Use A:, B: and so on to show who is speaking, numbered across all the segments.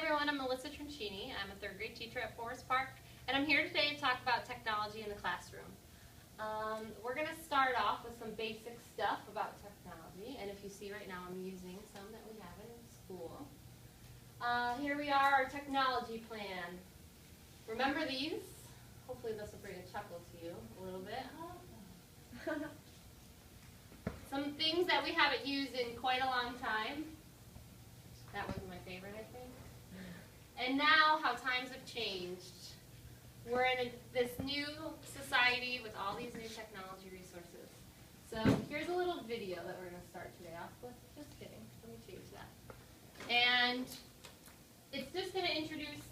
A: everyone, I'm Melissa Trincini. I'm a third grade teacher at Forest Park, and I'm here today to talk about technology in the classroom. We're going to start off with some basic stuff about technology, and if you see right now I'm using some that we have in school. Here we are, our technology plan. Remember these? Hopefully this will bring a chuckle to you a little bit. Some things that we haven't used in quite a long time. That was my favorite, I think. And now how times have changed. We're in this new society with all these new technology resources. So here's a little video that we're going to start today off with. Just kidding. Let me change that. And it's just going to introduce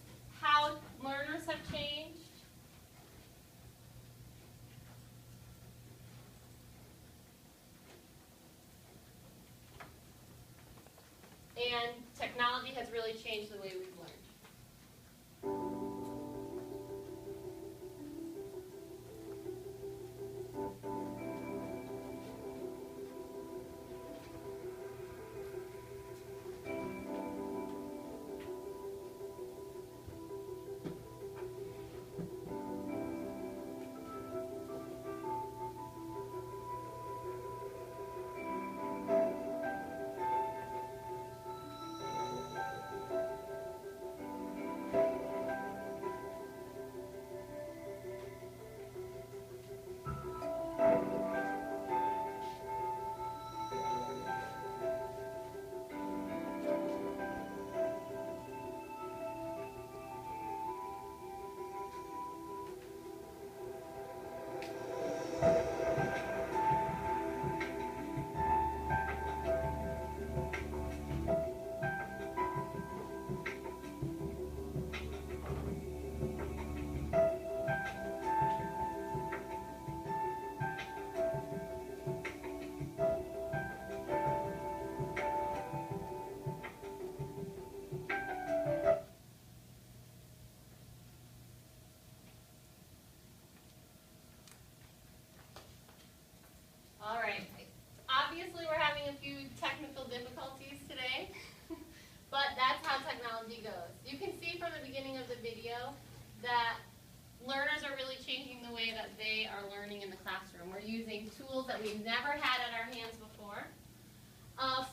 A: how learners have changed. And technology has really changed the way we've learned. Difficulties today, but that's how technology goes. You can see from the beginning of the video that learners are really changing the way that they are learning in the classroom. We're using tools that we've never had at our hands before.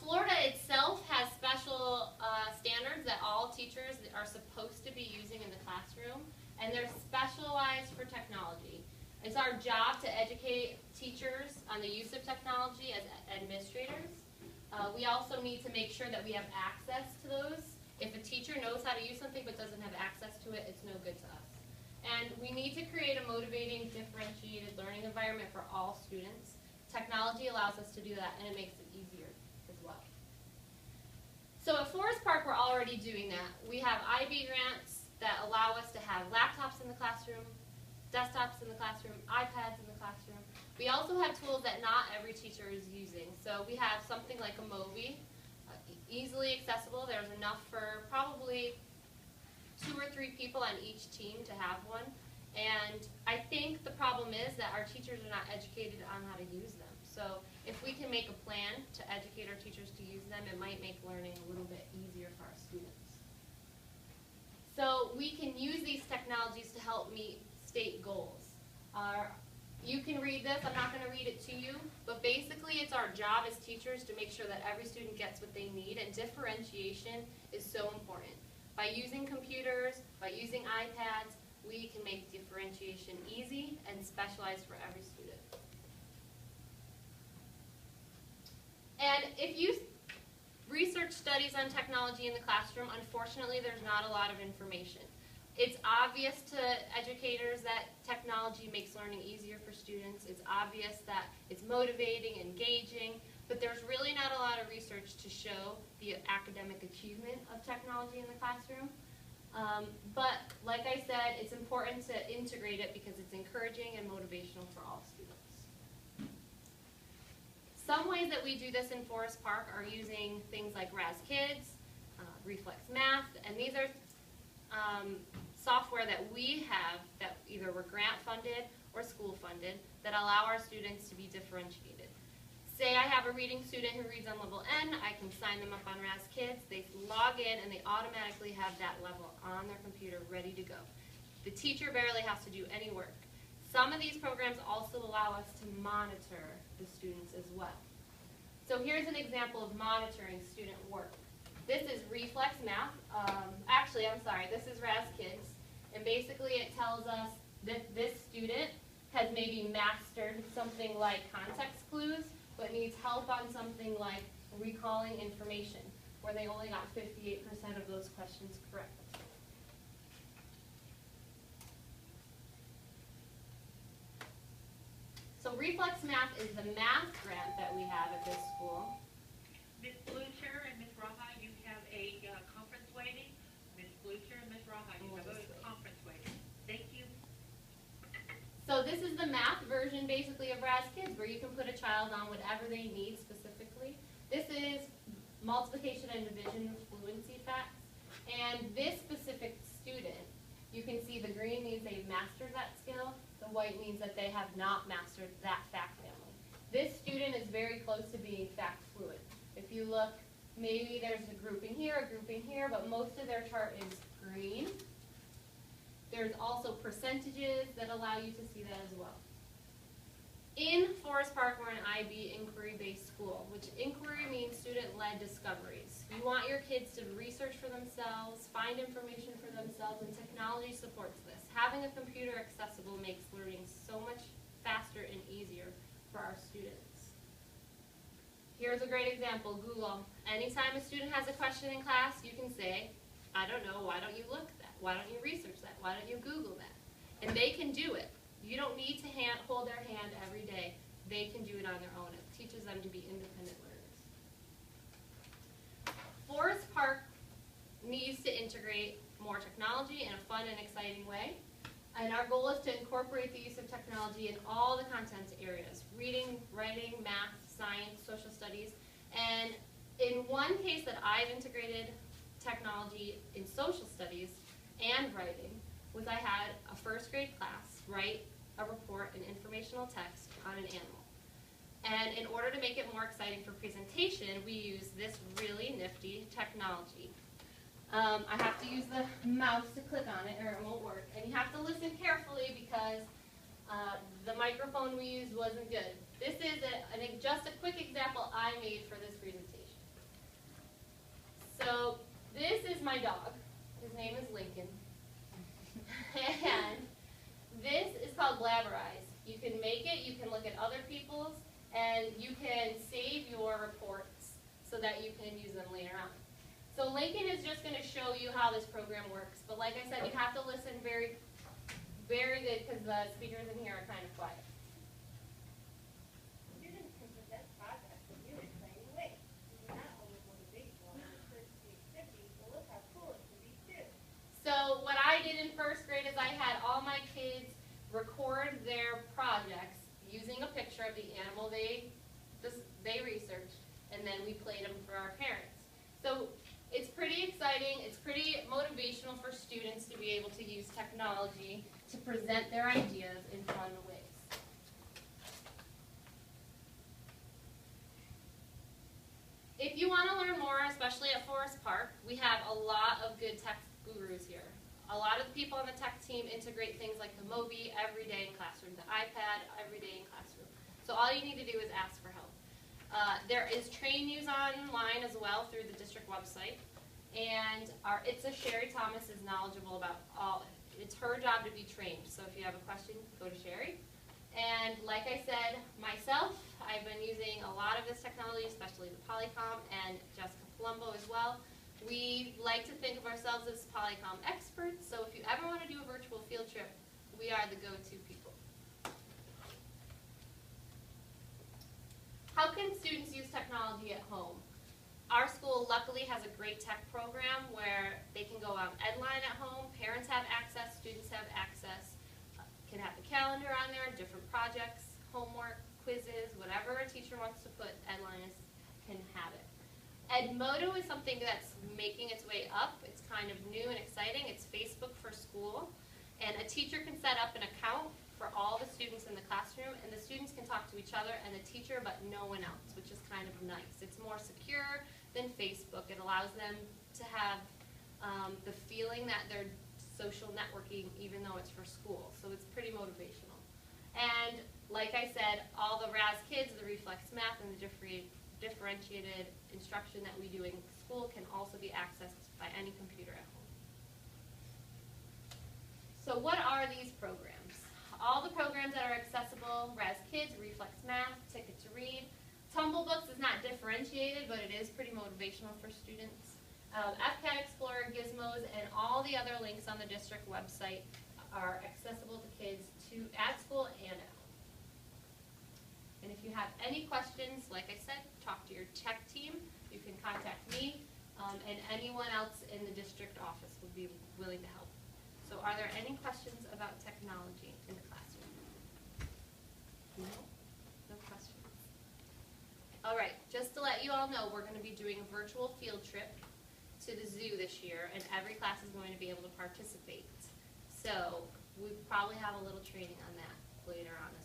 A: Florida itself has special standards that all teachers are supposed to be using in the classroom, and they're specialized for technology. It's our job to educate teachers on the use of technology as administrators. We also need to make sure that we have access to those. If a teacher knows how to use something but doesn't have access to it, it's no good to us. And we need to create a motivating, differentiated learning environment for all students. Technology allows us to do that, and it makes it easier as well. So at Forest Park, we're already doing that. We have IB grants that allow us to have laptops in the classroom, desktops in the classroom, iPads in the classroom. We also have tools that not every teacher is using. So we have something like a Mobi, easily accessible. There's enough for probably 2 or 3 people on each team to have one. And I think the problem is that our teachers are not educated on how to use them. So if we can make a plan to educate our teachers to use them, it might make learning a little bit easier for our students. So we can use these technologies to help meet state goals. You can read this, I'm not going to read it to you, but basically it's our job as teachers to make sure that every student gets what they need, and differentiation is so important. By using computers, by using iPads, we can make differentiation easy and specialized for every student. And if you research studies on technology in the classroom, unfortunately there's not a lot of information. It's obvious to educators that technology makes learning easier for students. It's obvious that it's motivating, engaging, but there's really not a lot of research to show the academic achievement of technology in the classroom. But like I said, it's important to integrate it because it's encouraging and motivational for all students. Some ways that we do this in Forest Park are using things like Raz Kids, Reflex Math, and these are software that we have that either were grant funded or school funded that allow our students to be differentiated. Say I have a reading student who reads on level N, I can sign them up on Raz Kids, they log log in and they automatically have that level on their computer ready to go. The teacher barely has to do any work. Some of these programs also allow us to monitor the students as well. So here's an example of monitoring student work. This is Reflex Math. This is Raz Kids. And basically it tells us that this student has maybe mastered something like context clues, but needs help on something like recalling information, where they only got 58% of those questions correct. So Reflex Math is the math grant that we have at this school.
B: Ms. Blucher and Ms. Raha, you have a conference waiting. Ms. Blucher and Ms. Raha, you have a conference waiting. Thank you.
A: So this is the math version basically of Raz Kids, where you can put a child on whatever they need specifically. This is multiplication and division fluency facts. And this specific student, you can see the green means they've mastered that skill. The white means that they have not mastered that fact family. This student is very close to being fact fluent. If you look, maybe there's a grouping here, but most of their chart is green. There's also percentages that allow you to see that as well. In Forest Park, we're an IB inquiry-based school, which inquiry means student-led discoveries. You want your kids to research for themselves, find information for themselves, and technology supports this. Having a computer accessible makes learning so much faster and easier for our students. Here's a great example, Google. Anytime a student has a question in class, you can say, I don't know, why don't you look at that? Why don't you research that? Why don't you Google that? And they can do it. You don't need to hold their hand every day. They can do it on their own. It teaches them to be independent learners. Forest Park needs to integrate more technology in a fun and exciting way. And our goal is to incorporate the use of technology in all the content areas: reading, writing, math, science, social studies. And in one case that I've integrated technology in social studies and writing was I had a first grade class write a report, an informational text on an animal. And in order to make it more exciting for presentation, we use this really nifty technology. I have to use the mouse to click on it or it won't work. And you have to listen carefully because the microphone we used wasn't good. This is just a quick example I made for this presentation. So this is my dog. His name is Lincoln. And this is called Blabberize. You can make it, you can look at other people's, and you can save your reports so that you can use them later on. So Lincoln is just going to show you how this program works, but like I said, you have to listen very, very good because the speakers in here are kind of quiet.
C: Students can present projects in new and exciting ways. You do not always want a big one in the first week activity, so look how cool it can be too.
A: So what I did in first grade is I had all my kids record their projects using a picture of the animal they researched, and then we played them for our parents. So it's pretty exciting, it's pretty motivational for students to be able to use technology to present their ideas in fun ways. If you want to learn more, especially at Forest Park, we have a lot of good tech gurus here. A lot of the people on the tech team integrate things like the Mobi every day in classroom, the iPad every day in classroom. So all you need to do is ask for help. There is Train News online as well through the district website. And Sherry Thomas is knowledgeable about all. It's her job to be trained. So if you have a question, go to Sherry. And like I said, myself, I've been using a lot of this technology, especially the Polycom, and Jessica Palumbo as well. We like to think of ourselves as Polycom experts, so if you ever want to do a virtual field trip, we are the go-to people. How can students use technology at home? Our school luckily has a great tech program where they can go on Edline at home, parents have access, students have access, can have the calendar on there, different projects, homework, quizzes, whatever a teacher wants to put, Edline can have it. Edmodo is something that's making its way up. It's kind of new and exciting. It's Facebook for school. And a teacher can set up an account for all the students in the classroom, and the students can talk to each other and the teacher, but no one else, which is kind of nice. It's more secure than Facebook. It allows them to have the feeling that they're social networking even though it's for school. So it's pretty motivational. And like I said, all the RAS kids, the reflex math, and the differentiated instruction that we do in school can also be accessed by any computer at home. So what are these programs? All the programs that are accessible: RAS Kids, Reflex Math, Ticket to Read. Tumble Books is not differentiated, but it is pretty motivational for students. FCAT Explorer, Gizmos, and all the other links on the district website are accessible to kids at school and at home. And if you have any questions, like I said, talk to your tech team. You can contact me, and anyone else in the district office would be willing to help. So are there any questions about technology in the classroom? No? No questions? All right, just to let you all know, we're going to be doing a virtual field trip to the zoo this year, and every class is going to be able to participate. So we probably have a little training on that later on as